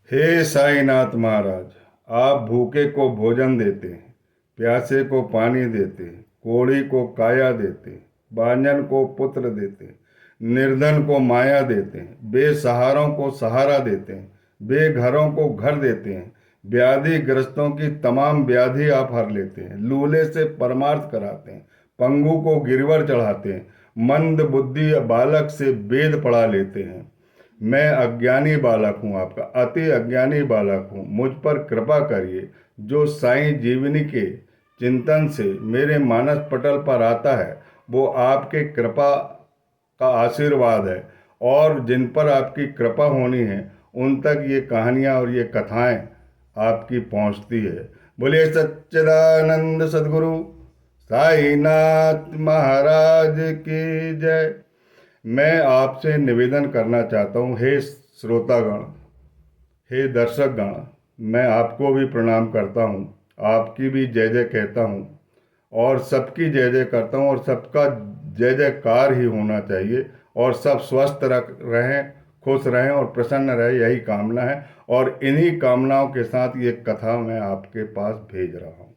हे साईनाथ महाराज, आप भूखे को भोजन देते हैं, प्यासे को पानी देते हैं, कोढ़ी को काया देते हैं, बांझन को पुत्र देते हैं, निर्धन को माया देते हैं, बेसहारों को सहारा देते हैं, बेघरों को घर देते हैं, व्याधि ग्रस्तों की तमाम व्याधि आप हर लेते हैं, लूले से परमार्थ कराते हैं, पंगु को गिरवर चढ़ाते हैं, मंद बुद्धि बालक से वेद पढ़ा लेते हैं। मैं अज्ञानी बालक हूँ, आपका अति अज्ञानी बालक हूँ, मुझ पर कृपा करिए। जो साईं जीवनी के चिंतन से मेरे मानस पटल पर आता है वो आपके कृपा का आशीर्वाद है, और जिन पर आपकी कृपा होनी है उन तक ये कहानियाँ और ये कथाएं आपकी पहुँचती है। बोलिए सच्चिदानंद सद्गुरु साईनाथ महाराज की जय। मैं आपसे निवेदन करना चाहता हूँ, हे श्रोतागण, हे दर्शकगण, मैं आपको भी प्रणाम करता हूँ, आपकी भी जय जय कहता हूँ, और सबकी जय जय करता हूँ, और सबका जय जयकार ही होना चाहिए, और सब स्वस्थ रहें, खुश रहें और प्रसन्न रहें, यही कामना है। और इन्हीं कामनाओं के साथ ये कथा मैं आपके पास भेज रहा हूँ।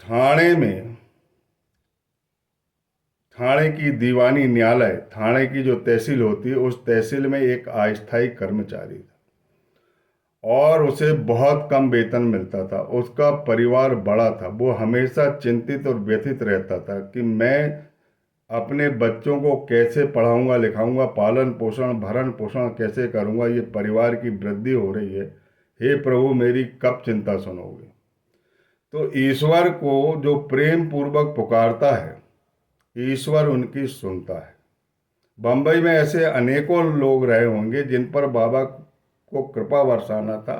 ठाणे में, थाने की दीवानी न्यायालय, थाने की जो तहसील होती है, उस तहसील में एक अस्थायी कर्मचारी था और उसे बहुत कम वेतन मिलता था। उसका परिवार बड़ा था। वो हमेशा चिंतित और व्यथित रहता था कि मैं अपने बच्चों को कैसे पढ़ाऊंगा लिखाऊंगा, पालन पोषण भरण पोषण कैसे करूंगा, ये परिवार की वृद्धि हो रही है, हे प्रभु मेरी कब चिंता सुनोगे। तो ईश्वर को जो प्रेम पूर्वक पुकारता है, ईश्वर उनकी सुनता है। बम्बई में ऐसे अनेकों लोग रहे होंगे जिन पर बाबा को कृपा बरसाना था,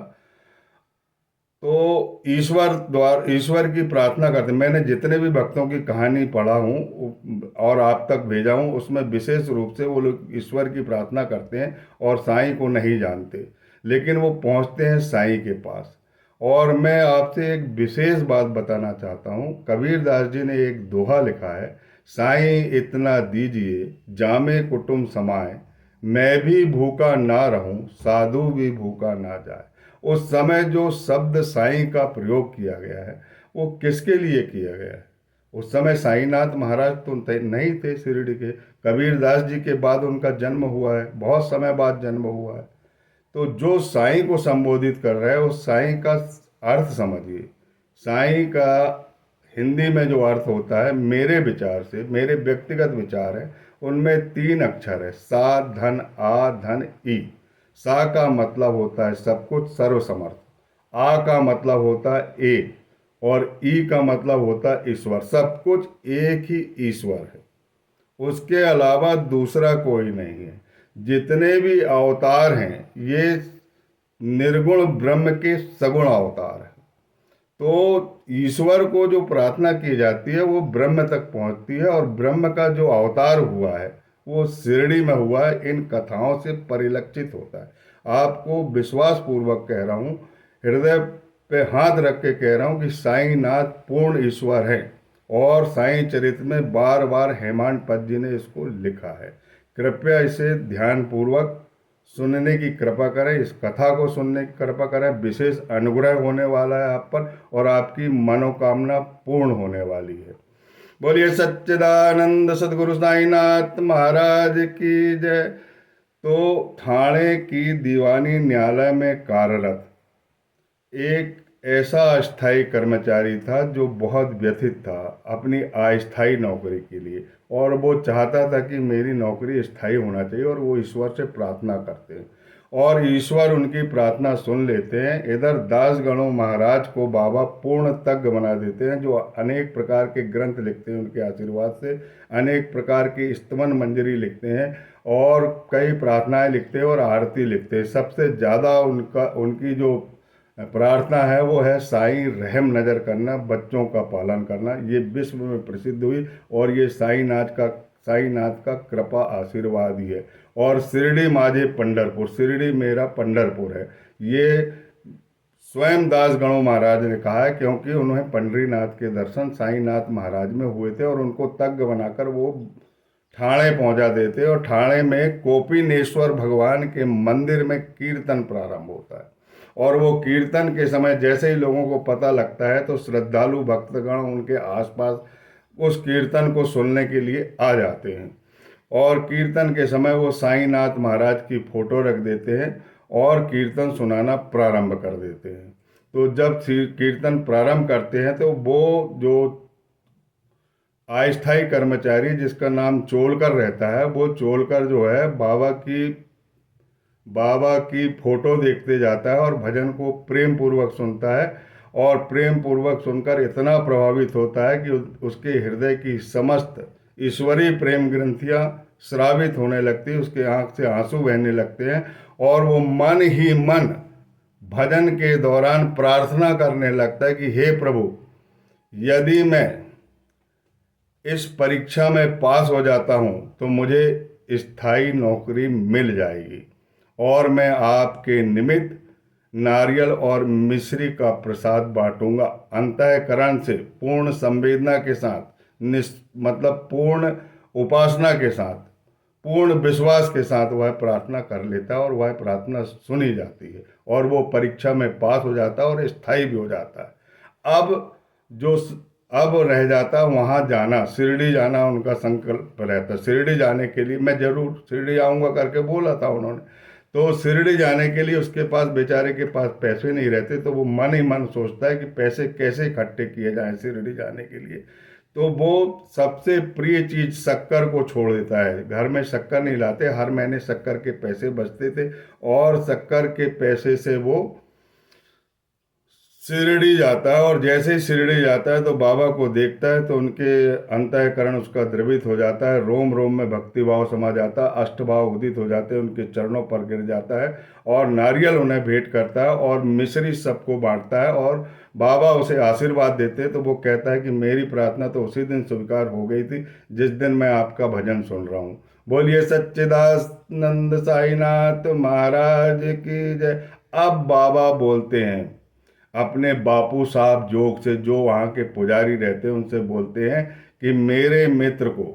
तो ईश्वर की प्रार्थना करते। मैंने जितने भी भक्तों की कहानी पढ़ा हूँ और आप तक भेजा हूँ, उसमें विशेष रूप से वो लोग ईश्वर की प्रार्थना करते हैं और साईं को नहीं जानते, लेकिन वो पहुँचते हैं साईं के पास। और मैं आपसे एक विशेष बात बताना चाहता हूँ। कबीर दास जी ने एक दोहा लिखा है, साईं इतना दीजिए जामे कुटुंब समाए, मैं भी भूखा ना रहूं साधु भी भूखा ना जाए। उस समय जो शब्द साईं का प्रयोग किया गया है वो किसके लिए किया गया है? उस समय साईनाथ महाराज तो नहीं थे शिरडी के। कबीर दास जी के बाद उनका जन्म हुआ है, बहुत समय बाद जन्म हुआ है। तो जो साईं को संबोधित कर रहा है उस साईं का अर्थ समझिए। साईं का हिंदी में जो अर्थ होता है, मेरे विचार से, मेरे व्यक्तिगत विचार है, उनमें तीन अक्षर है, सा धन आ धन ई। सा का मतलब होता है सब कुछ सर्वसमर्थ, आ का मतलब होता है एक, और ई का मतलब होता है ईश्वर। सब कुछ एक ही ईश्वर है, उसके अलावा दूसरा कोई नहीं है। जितने भी अवतार हैं ये निर्गुण ब्रह्म के सगुण अवतार हैं। तो ईश्वर को जो प्रार्थना की जाती है वो ब्रह्म तक पहुंचती है, और ब्रह्म का जो अवतार हुआ है वो शिरडी में हुआ है, इन कथाओं से परिलक्षित होता है। आपको विश्वास पूर्वक कह रहा हूँ, हृदय पे हाथ रख के कह रहा हूँ कि साईनाथ पूर्ण ईश्वर है, और साईं चरित्र में बार बार हेमांत पद जी ने इसको लिखा है। कृपया इसे ध्यान पूर्वक सुनने की कृपा करें, इस कथा को सुनने की कृपा करें। विशेष अनुग्रह होने वाला है आप पर, और आपकी मनोकामना पूर्ण होने वाली है। बोलिए सच्चिदानंद सद्गुरु साईनाथ महाराज की जय। तो ठाणे की दीवानी न्यायालय में कार्यरत एक ऐसा अस्थायी कर्मचारी था जो बहुत व्यथित था अपनी अस्थायी नौकरी के लिए, और वो चाहता था कि मेरी नौकरी स्थायी होना चाहिए, और वो ईश्वर से प्रार्थना करते हैं और ईश्वर उनकी प्रार्थना सुन लेते हैं। इधर दास गणों महाराज को बाबा पूर्ण तज्ञ बना देते हैं, जो अनेक प्रकार के ग्रंथ लिखते हैं उनके आशीर्वाद से, अनेक प्रकार की स्तवन मंजरी लिखते हैं और कई प्रार्थनाएं लिखते हैं और आरती लिखते हैं। सबसे ज़्यादा उनकी जो प्रार्थना है वो है, साईं रहम नज़र करना, बच्चों का पालन करना। ये विश्व में प्रसिद्ध हुई, और ये साईनाथ का कृपा आशीर्वाद ही है। और शिरडी माझे पंढरपुर, शिरडी मेरा पंढरपुर है, ये स्वयं दास गणों महाराज ने कहा है, क्योंकि उन्हें पंढरीनाथ के दर्शन साईनाथ महाराज में हुए थे और उनको तज्ञ बनाकर वो ठाणे पहुंचा देते और ठाणे में कोपिनेश्वर भगवान के मंदिर में कीर्तन प्रारंभ होता है। और वो कीर्तन के समय जैसे ही लोगों को पता लगता है तो श्रद्धालु भक्तगण उनके आसपास उस कीर्तन को सुनने के लिए आ जाते हैं। और कीर्तन के समय वो साईंनाथ महाराज की फोटो रख देते हैं और कीर्तन सुनाना प्रारंभ कर देते हैं। तो जब कीर्तन प्रारंभ करते हैं तो वो जो अस्थायी कर्मचारी जिसका नाम चोलकर रहता है, वो चोलकर जो है बाबा की फोटो देखते जाता है और भजन को प्रेम पूर्वक सुनता है। और प्रेम पूर्वक सुनकर इतना प्रभावित होता है कि उसके हृदय की समस्त ईश्वरीय प्रेम ग्रंथियां स्रावित होने लगती है, उसके आंख से आंसू बहने लगते हैं और वो मन ही मन भजन के दौरान प्रार्थना करने लगता है कि हे प्रभु, यदि मैं इस परीक्षा में पास हो जाता हूं तो मुझे स्थायी नौकरी मिल जाएगी और मैं आपके निमित्त नारियल और मिश्री का प्रसाद बांटूंगा। अंतःकरण से पूर्ण संवेदना के साथ, मतलब पूर्ण उपासना के साथ, पूर्ण विश्वास के साथ वह प्रार्थना कर लेता है और वह प्रार्थना सुनी जाती है और वो परीक्षा में पास हो जाता है और स्थायी भी हो जाता है। अब रह जाता वहाँ जाना, शिरडी जाना उनका संकल्प रहता। शिरडी जाने के लिए मैं जरूर शिरडी आऊँगा करके बोला था उन्होंने। तो शिरडी जाने के लिए उसके पास, बेचारे के पास पैसे नहीं रहते, तो वो मन ही मन सोचता है कि पैसे कैसे इकट्ठे किए जाएं शिरडी जाने के लिए। तो वो सबसे प्रिय चीज शक्कर को छोड़ देता है। घर में शक्कर नहीं लाते, हर महीने शक्कर के पैसे बचते थे और शक्कर के पैसे से वो शिरडी जाता है। और जैसे ही शिरडी जाता है तो बाबा को देखता है तो उनके अंतःकरण उसका द्रवित हो जाता है, रोम रोम में भक्ति भाव समा जाता है, अष्टभाव उदित हो जाते हैं, उनके चरणों पर गिर जाता है और नारियल उन्हें भेंट करता है और मिश्री सबको बांटता है। और बाबा उसे आशीर्वाद देते हैं तो वो कहता है कि मेरी प्रार्थना तो उसी दिन स्वीकार हो गई थी जिस दिन मैं आपका भजन सुन रहा हूँ। बोलिए सच्चिदानंद साईनाथ महाराज की जय। अब बाबा बोलते हैं अपने बापू साहब जोग से, जो वहाँ के पुजारी रहते हैं उनसे बोलते हैं कि मेरे मित्र को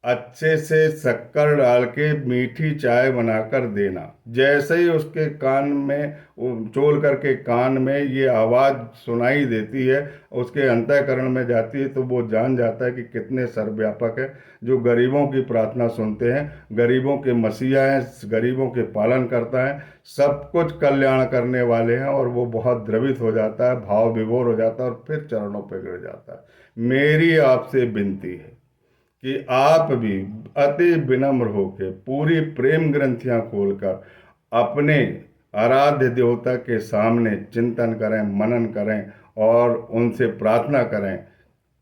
अच्छे से शक्कर डाल के मीठी चाय बनाकर देना। जैसे ही उसके कान में, चोल करके कान में ये आवाज़ सुनाई देती है, उसके अंतःकरण में जाती है, तो वो जान जाता है कि कितने सर्वव्यापक है, जो गरीबों की प्रार्थना सुनते हैं, गरीबों के मसीहा हैं, गरीबों के पालन करता है, सब कुछ कल्याण करने वाले हैं। और वो बहुत द्रवित हो जाता है, भाव विभोर हो जाता है और फिर चरणों पर गिर जाता है। मेरी आपसे विनती है कि आप भी अति विनम्र होकर पूरी प्रेम ग्रंथियां खोलकर अपने आराध्य देवता के सामने चिंतन करें, मनन करें और उनसे प्रार्थना करें।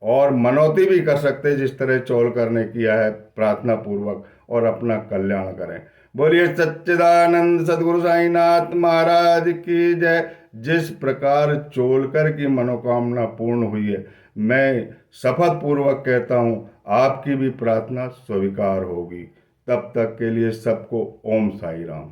और मनौती भी कर सकते हैं जिस तरह चौलकर ने किया है प्रार्थना पूर्वक, और अपना कल्याण करें। बोलिए सच्चिदानंद सदगुरु साईनाथ महाराज की जय। जिस प्रकार चोलकर की मनोकामना पूर्ण हुई है, मैं शपथ पूर्वक कहता हूँ आपकी भी प्रार्थना स्वीकार होगी। तब तक के लिए सबको ओम साई राम।